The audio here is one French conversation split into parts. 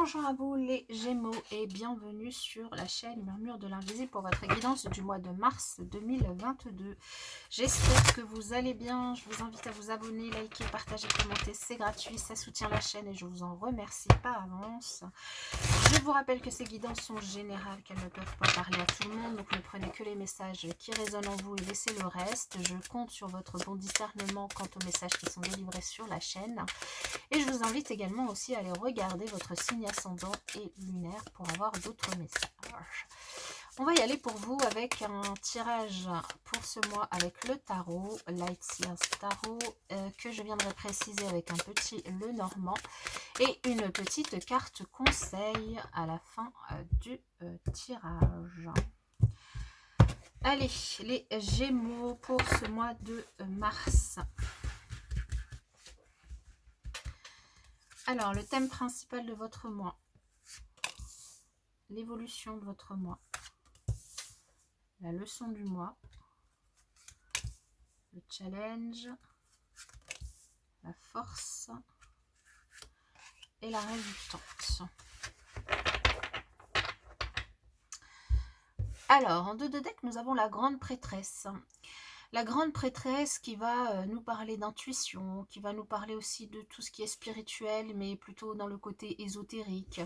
Bonjour à vous les Gémeaux et bienvenue sur la chaîne Murmure de l'Invisible pour votre guidance du mois de mars 2022. J'espère que vous allez bien. Je vous invite à vous abonner, liker, partager, commenter. C'est gratuit, ça soutient la chaîne et je vous en remercie par avance. Je vous rappelle que ces guidances sont générales, qu'elles ne peuvent pas parler à tout le monde. Donc ne prenez que les messages qui résonnent en vous et laissez le reste. Je compte sur votre bon discernement quant aux messages qui sont délivrés sur la chaîne. Et je vous invite également aussi à aller regarder votre signe ascendant et lunaire pour avoir d'autres messages. On va y aller pour vous avec un tirage pour ce mois avec le tarot, Light Seers Tarot, que je viendrai préciser avec un petit Lenormand et une petite carte conseil à la fin du tirage. Allez, les Gémeaux pour ce mois de mars. Alors, le thème principal de votre mois, l'évolution de votre mois, la leçon du mois, le challenge, la force et la résultante. Alors, en 2 de deck, nous avons la grande prêtresse. La grande prêtresse qui va nous parler d'intuition, qui va nous parler aussi de tout ce qui est spirituel, mais plutôt dans le côté ésotérique.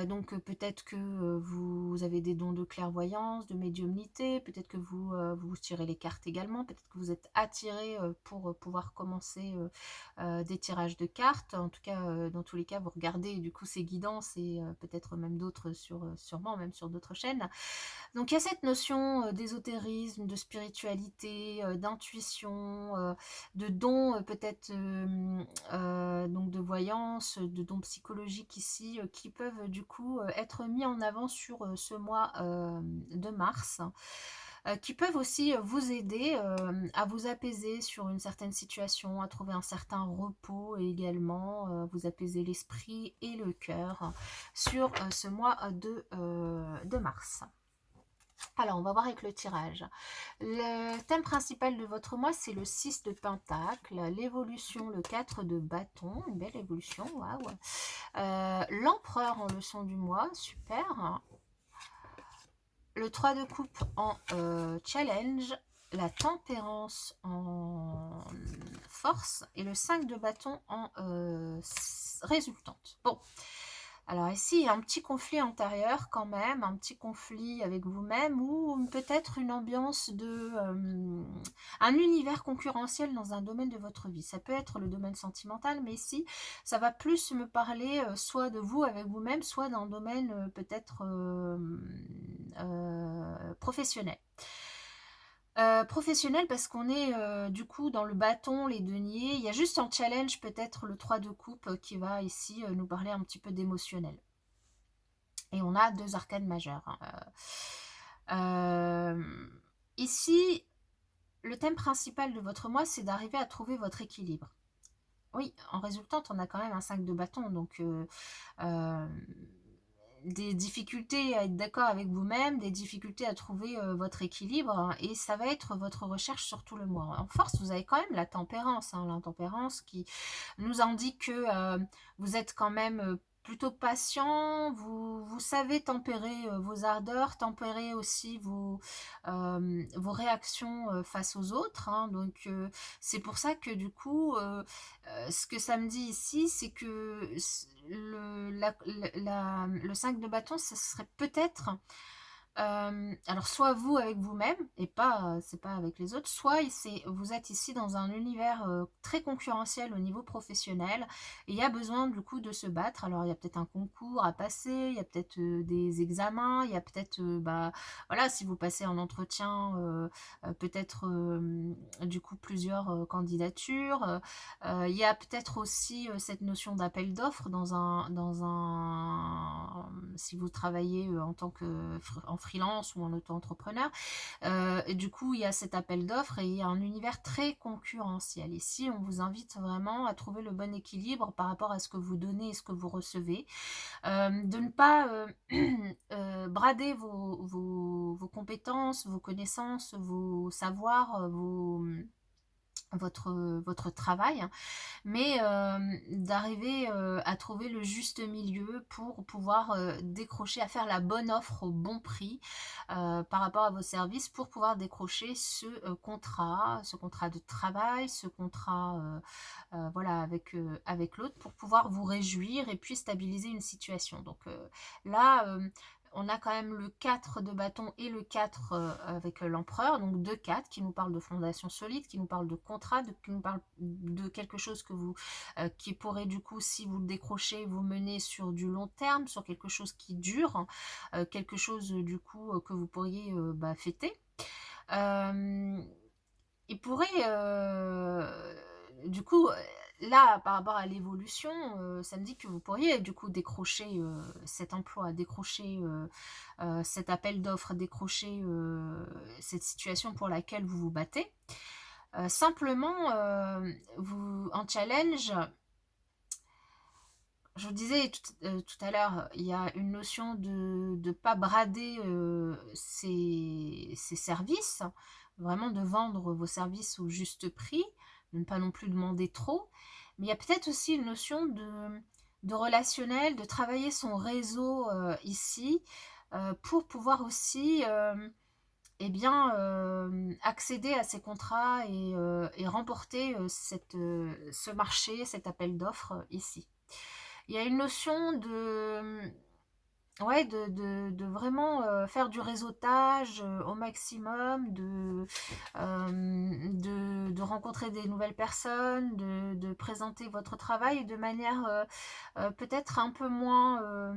Donc peut-être que vous avez des dons de clairvoyance, de médiumnité, peut-être que vous tirez les cartes également, peut-être que vous êtes attiré pour pouvoir commencer des tirages de cartes. En tout cas, dans tous les cas, vous regardez du coup ces guidances et peut-être même d'autres sûrement même sur d'autres chaînes. Donc il y a cette notion d'ésotérisme, de spiritualité, d'intuition, de dons peut-être donc de voyance, de dons psychologiques ici, qui peuvent du coup être mis en avant sur ce mois de mars. Qui peuvent aussi vous aider à vous apaiser sur une certaine situation, à trouver un certain repos et également vous apaiser l'esprit et le cœur sur ce mois de mars. Alors, on va voir avec le tirage. Le thème principal de votre mois, c'est le 6 de Pentacle, l'évolution, le 4 de bâton, une belle évolution, waouh. L'empereur en leçon du mois, super. Le 3 de coupe en challenge, la tempérance en force et le 5 de bâton en résultante. Bon. Alors ici, il y a un petit conflit intérieur quand même, un petit conflit avec vous-même ou peut-être une ambiance un univers concurrentiel dans un domaine de votre vie. Ça peut être le domaine sentimental, mais ici, ça va plus me parler soit de vous avec vous-même, soit d'un domaine peut-être professionnel. Professionnel parce qu'on est du coup dans le bâton, les deniers. Il y a juste un challenge, peut-être le 3 de coupe qui va ici nous parler un petit peu d'émotionnel. Et on a 2 arcanes majeures. Ici, le thème principal de votre mois, c'est d'arriver à trouver votre équilibre. Oui, en résultante, on a quand même un 5 de bâton, donc des difficultés à être d'accord avec vous-même, des difficultés à trouver votre équilibre, hein, et ça va être votre recherche sur tout le mois. En force, vous avez quand même la tempérance, hein, l'intempérance qui nous indique que vous êtes quand même plutôt patient, vous savez tempérer vos ardeurs, tempérer aussi vos réactions face aux autres, hein, donc c'est pour ça que du coup, ce que ça me dit ici, c'est que le 5 de bâton, ce serait peut-être alors soit vous avec vous-même et pas c'est pas avec les autres, soit vous êtes ici dans un univers très concurrentiel au niveau professionnel et il y a besoin du coup de se battre. Alors il y a peut-être un concours à passer, il y a peut-être des examens, il y a peut-être voilà, si vous passez un entretien peut-être du coup plusieurs candidatures. Il y a peut-être aussi cette notion d'appel d'offres si vous travaillez en tant que en freelance ou en auto-entrepreneur. Du coup, il y a cet appel d'offres et il y a un univers très concurrentiel. Ici, on vous invite vraiment à trouver le bon équilibre par rapport à ce que vous donnez et ce que vous recevez. De ne pas brader vos compétences, vos connaissances, vos savoirs, votre travail, mais d'arriver à trouver le juste milieu pour pouvoir décrocher, à faire la bonne offre au bon prix par rapport à vos services pour pouvoir décrocher ce contrat de travail, ce contrat voilà, avec l'autre pour pouvoir vous réjouir et puis stabiliser une situation. Donc là, on a quand même le 4 de bâton et le 4 avec l'empereur, donc 2 4 qui nous parlent de fondation solide, qui nous parlent de contrat, qui nous parlent de quelque chose que vous, qui pourrait du coup, si vous le décrochez, vous mener sur du long terme, sur quelque chose qui dure, quelque chose du coup que vous pourriez fêter. Euh, il pourrait, du coup, là, par rapport à l'évolution, ça me dit que vous pourriez, du coup, décrocher cet emploi, décrocher cet appel d'offres, décrocher cette situation pour laquelle vous vous battez. Simplement, en challenge, je vous disais tout à l'heure, il y a une notion de ne pas brader ses services, vraiment de vendre vos services au juste prix, de ne pas non plus demander trop. Mais il y a peut-être aussi une notion de relationnel, de travailler son réseau ici pour pouvoir aussi accéder à ces contrats et remporter ce marché, cet appel d'offres ici. Il y a une notion ouais, de vraiment faire du réseautage au maximum, de rencontrer des nouvelles personnes, de présenter votre travail de manière peut-être un peu moins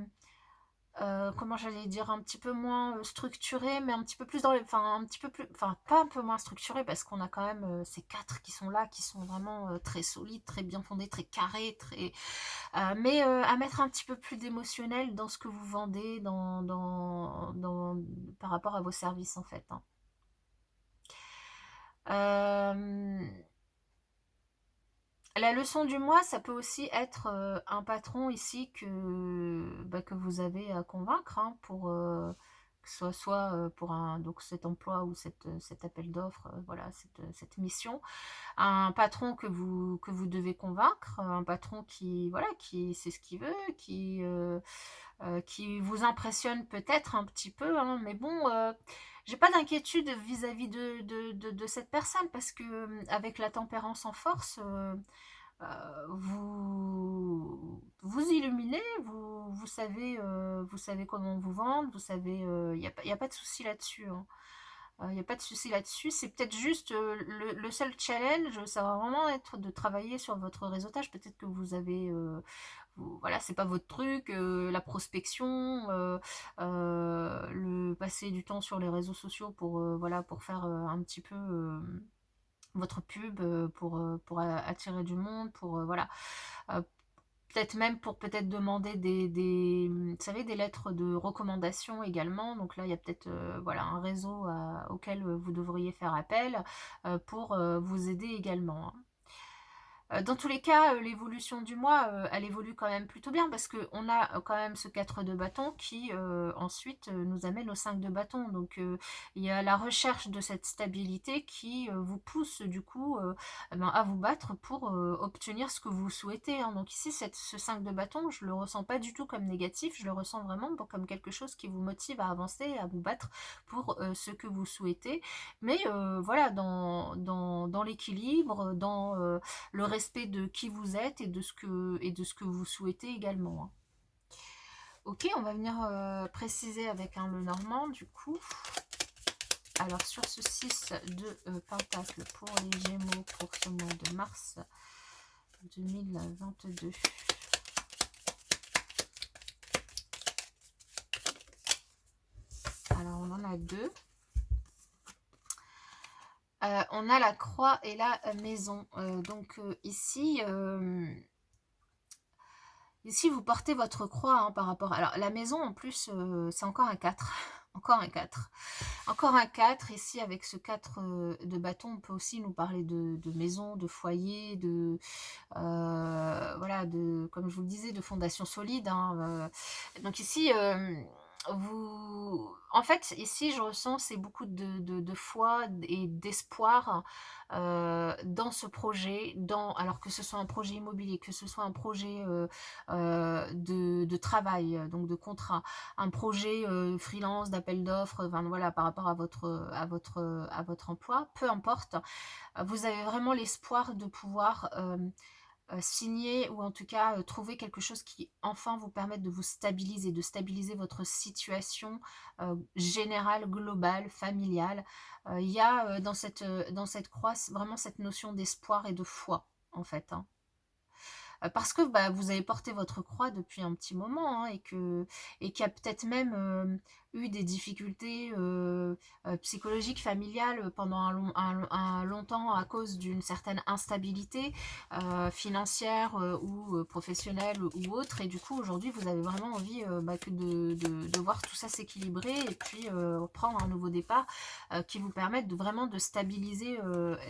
comment j'allais dire, un petit peu moins structuré, mais un petit peu plus enfin un petit peu plus, enfin pas un peu moins structuré parce qu'on a quand même ces 4 qui sont là, qui sont vraiment très solides, très bien fondés, très carrés, mais à mettre un petit peu plus d'émotionnel dans ce que vous vendez, par rapport à vos services en fait. Hein. Euh, La leçon du mois, ça peut aussi être un patron ici que vous avez à convaincre hein, pour que ce soit pour donc cet emploi ou cet appel d'offres, voilà, cette mission. Un patron que vous devez convaincre, un patron voilà, qui sait ce qu'il veut, qui vous impressionne peut-être un petit peu, hein, mais bon, j'ai pas d'inquiétude vis-à-vis de cette personne parce que avec la tempérance en force, vous illuminez, vous savez comment vous vendre, vous savez, y a pas de souci là-dessus. Hein. Il n'y a pas de souci là-dessus. C'est peut-être juste le seul challenge, ça va vraiment être de travailler sur votre réseautage. Peut-être que vous avez, voilà, c'est pas votre truc, la prospection, le passer du temps sur les réseaux sociaux pour, voilà, pour faire un petit peu votre pub, pour attirer du monde, pour, voilà. Euh, peut-être même pour peut-être demander vous savez, des lettres de recommandation également. Donc là, il y a peut-être voilà, un réseau auquel vous devriez faire appel pour vous aider également. Hein. Dans tous les cas, l'évolution du mois, elle évolue quand même plutôt bien parce qu'on a quand même ce 4 de bâton qui ensuite nous amène au 5 de bâton. Donc il y a la recherche de cette stabilité qui vous pousse du coup à vous battre pour obtenir ce que vous souhaitez. Hein. Donc ici, ce 5 de bâton, je le ressens pas du tout comme négatif, je le ressens vraiment comme quelque chose qui vous motive à avancer, à vous battre pour ce que vous souhaitez. Mais voilà, dans l'équilibre, dans le respect de qui vous êtes et de ce que vous souhaitez également. Hein. Ok, on va venir préciser avec le normand du coup. Alors sur ce 6 de pentacle pour les Gémeaux pour ce mois de mars 2022. Alors on en a deux. On a la croix et la maison. Donc ici, vous portez votre croix hein, par rapport... Alors la maison en plus, c'est encore un 4. Encore un 4. Encore un 4. Ici avec ce 4 de bâton, on peut aussi nous parler de maison, de foyer, voilà, comme je vous le disais, de fondation solide. Hein, donc ici... En fait, ici, je ressens, c'est beaucoup de foi et d'espoir dans ce projet, alors que ce soit un projet immobilier, que ce soit un projet de travail, donc de contrat, un projet freelance, d'appel d'offres, enfin, voilà, par rapport à votre emploi, peu importe, vous avez vraiment l'espoir de pouvoir signer ou en tout cas trouver quelque chose qui enfin vous permette de stabiliser votre situation générale, globale, familiale. Il y a dans cette croix vraiment cette notion d'espoir et de foi en fait, hein. Parce que bah, vous avez porté votre croix depuis un petit moment, hein, et qu'il y a peut-être même eu des difficultés psychologiques, familiales pendant un longtemps à cause d'une certaine instabilité financière ou professionnelle ou autre. Et du coup, aujourd'hui, vous avez vraiment envie bah, de voir tout ça s'équilibrer et puis prendre un nouveau départ qui vous permette vraiment de stabiliser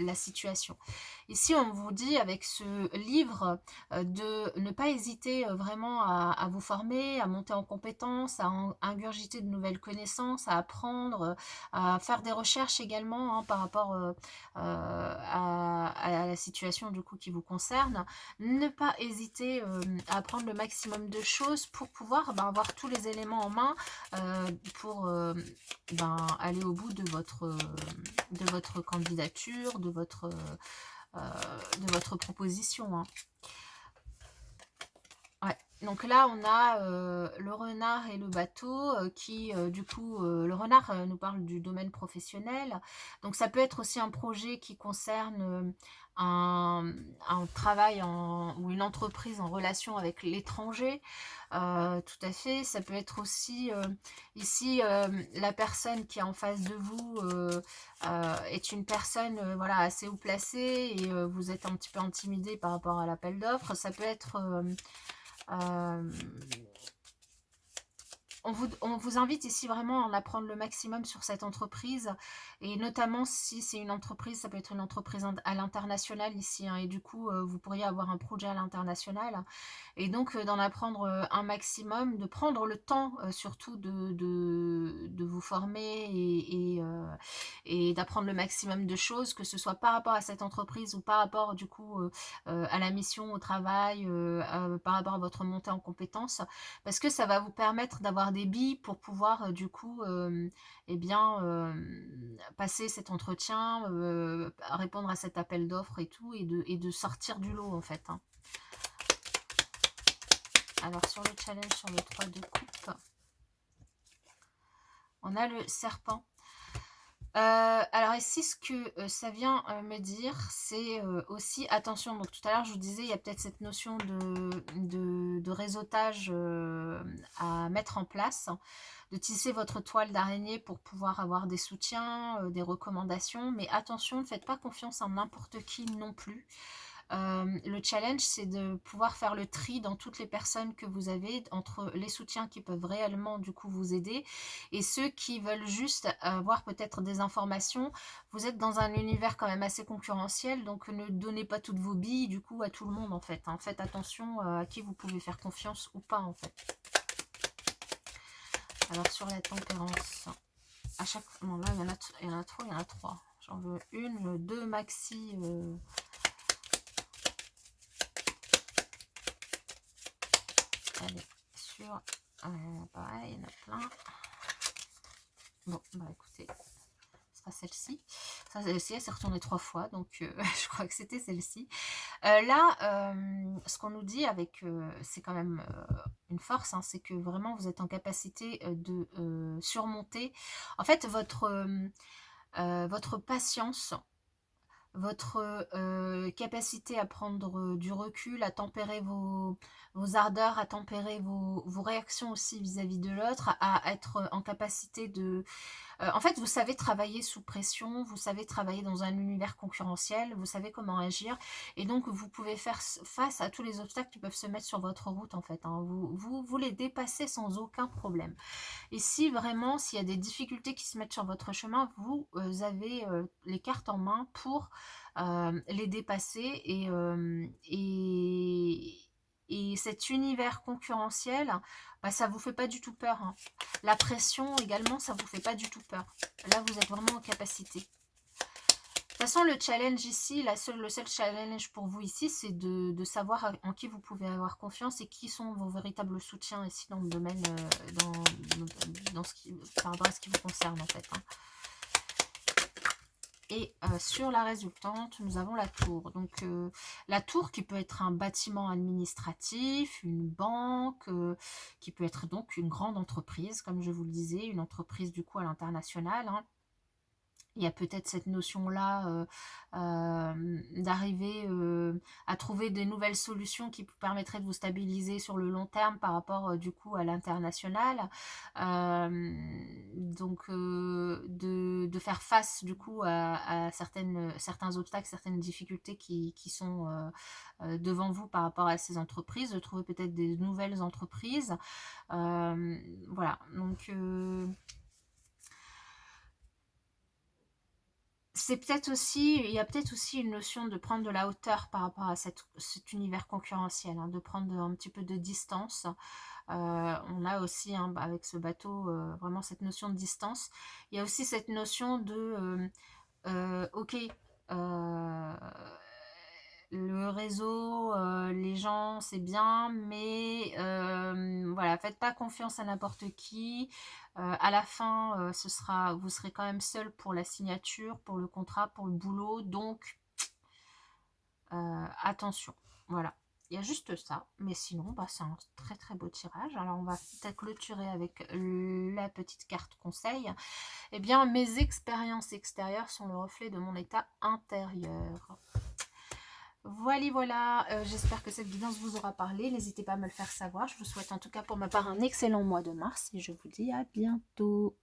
la situation. Ici, on vous dit avec ce livre de ne pas hésiter vraiment à vous former, à monter en compétences, ingurgiter de nouvelles connaissances, à apprendre, à faire des recherches également hein, par rapport à la situation du coup qui vous concerne. Ne pas hésiter à apprendre le maximum de choses pour pouvoir avoir tous les éléments en main pour aller au bout de votre candidature, de votre proposition, hein. Ouais. Donc là, on a le renard et le bateau qui, du coup, le renard nous parle du domaine professionnel. Donc ça peut être aussi un projet qui concerne un, un travail ou une entreprise en relation avec l'étranger. Tout à fait. Ça peut être aussi, ici, la personne qui est en face de vous est une personne voilà, assez haut placée et vous êtes un petit peu intimidé par rapport à l'appel d'offres. Ça peut être... Euh, on vous invite ici vraiment à en apprendre le maximum sur cette entreprise et notamment si c'est une entreprise, ça peut être une entreprise à l'international ici hein, et du coup vous pourriez avoir un projet à l'international et donc d'en apprendre un maximum, de prendre le temps surtout de vous former et d'apprendre le maximum de choses, que ce soit par rapport à cette entreprise ou par rapport du coup à la mission, au travail, par rapport à votre montée en compétences parce que ça va vous permettre d'avoir des billes pour pouvoir du coup eh bien passer cet entretien, répondre à cet appel d'offres et tout et de sortir du lot en fait, hein. Alors sur le challenge sur le 3 de coupe, on a le serpent. Alors ici, ce que ça vient me dire, c'est aussi, attention, donc tout à l'heure je vous disais, il y a peut-être cette notion de réseautage à mettre en place, de tisser votre toile d'araignée pour pouvoir avoir des soutiens, des recommandations, mais attention, ne faites pas confiance à n'importe qui non plus. Le challenge, c'est de pouvoir faire le tri dans toutes les personnes que vous avez, entre les soutiens qui peuvent réellement du coup vous aider et ceux qui veulent juste avoir peut-être des informations. Vous êtes dans un univers quand même assez concurrentiel, donc ne donnez pas toutes vos billes du coup à tout le monde en fait, hein. Faites attention à qui vous pouvez faire confiance ou pas en fait. Alors sur la tempérance, à chaque... Non là il y en a trop, il y en a trois. J'en veux une, deux maxi... Allez, sur... pareil, il y en a plein. Bon, bah écoutez, ce sera celle-ci. Ça, celle-ci, elle s'est retournée 3 fois, donc je crois que c'était celle-ci. Là, ce qu'on nous dit avec... c'est quand même une force, hein, c'est que vraiment vous êtes en capacité de surmonter... En fait, votre patience... Votre capacité à prendre du recul, à tempérer vos ardeurs, à tempérer vos réactions aussi vis-à-vis de l'autre, à être en capacité de... en fait, vous savez travailler sous pression, vous savez travailler dans un univers concurrentiel, vous savez comment agir, et donc vous pouvez faire face à tous les obstacles qui peuvent se mettre sur votre route, en fait, hein. Vous les dépassez sans aucun problème. Et si vraiment, s'il y a des difficultés qui se mettent sur votre chemin, vous avez les cartes en main pour les dépasser Et cet univers concurrentiel, bah, ça vous fait pas du tout peur, hein. La pression également, ça vous fait pas du tout peur. Là, vous êtes vraiment en capacité. De toute façon, le challenge ici, le seul challenge pour vous ici, c'est de savoir en qui vous pouvez avoir confiance et qui sont vos véritables soutiens ici dans le domaine, par rapport à ce qui vous concerne en fait, hein. Et sur la résultante, nous avons la tour. Donc la tour qui peut être un bâtiment administratif, une banque, qui peut être donc une grande entreprise, comme je vous le disais, une entreprise du coup à l'international, hein. Il y a peut-être cette notion-là d'arriver à trouver des nouvelles solutions qui vous permettraient de vous stabiliser sur le long terme par rapport du coup à l'international. Donc de faire face du coup à certains obstacles, certaines difficultés qui sont devant vous par rapport à ces entreprises, de trouver peut-être des nouvelles entreprises. Voilà, donc... c'est peut-être aussi, il y a peut-être aussi une notion de prendre de la hauteur par rapport à cet univers concurrentiel, hein, de prendre un petit peu de distance. On a aussi, hein, avec ce bateau, vraiment cette notion de distance. Il y a aussi cette notion de, ok, euh, le réseau, les gens, c'est bien, mais voilà, faites pas confiance à n'importe qui. À la fin, vous serez quand même seul pour la signature, pour le contrat, pour le boulot, donc attention. Voilà. Il y a juste ça, mais sinon, bah, c'est un très très beau tirage. Alors, on va peut-être clôturer avec la petite carte conseil. Eh bien, mes expériences extérieures sont le reflet de mon état intérieur. Voilà, voilà, j'espère que cette guidance vous aura parlé. N'hésitez pas à me le faire savoir. Je vous souhaite en tout cas pour ma part un excellent mois de mars et je vous dis à bientôt.